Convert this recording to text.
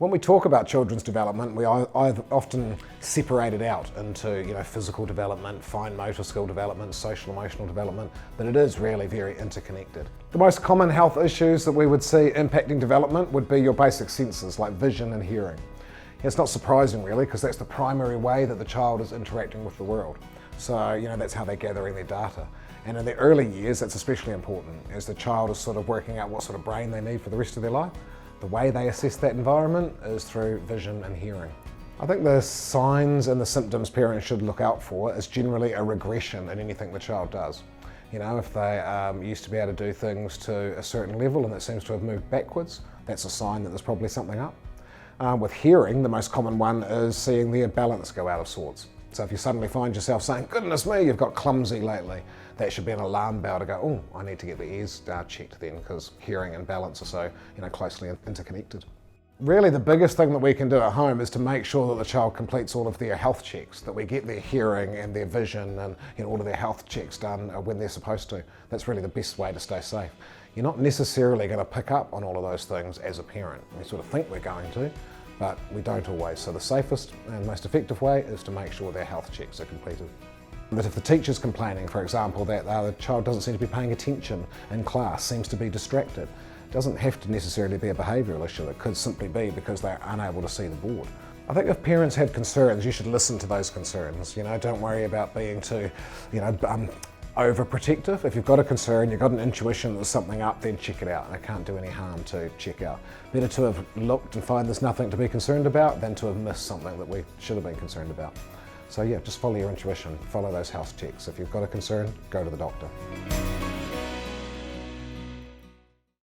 When we talk about children's development, we often separate it out into physical development, fine motor skill development, social emotional development, but it is really very interconnected. The most common health issues that we would see impacting development would be your basic senses like vision and hearing. It's not surprising really, because that's the primary way that the child is interacting with the world. So that's how they're gathering their data. And in the early years, that's especially important as the child is sort of working out what sort of brain they need for the rest of their life. The way they assess that environment is through vision and hearing. I think the signs and the symptoms parents should look out for is generally a regression in anything the child does. If they used to be able to do things to a certain level and it seems to have moved backwards, that's a sign that there's probably something up. With hearing, the most common one is seeing their balance go out of sorts. So if you suddenly find yourself saying, goodness me, you've got clumsy lately, that should be an alarm bell to go, oh, I need to get the ears checked then, because hearing and balance are so closely interconnected. Really the biggest thing that we can do at home is to make sure that the child completes all of their health checks, that we get their hearing and their vision and all of their health checks done when they're supposed to. That's really the best way to stay safe. You're not necessarily going to pick up on all of those things as a parent. We sort of think we're going to, but we don't always. So the safest and most effective way is to make sure their health checks are completed. But if the teacher's complaining, for example, that the child doesn't seem to be paying attention in class, seems to be distracted, it doesn't have to necessarily be a behavioural issue. It could simply be because they're unable to see the board. I think if parents have concerns, you should listen to those concerns. Don't worry about being too, overprotective. If you've got a concern, you've got an intuition that there's something up, then check it out. It can't do any harm to check out. Better to have looked and find there's nothing to be concerned about than to have missed something that we should have been concerned about. So yeah, just follow your intuition, follow those health checks. If you've got a concern, go to the doctor.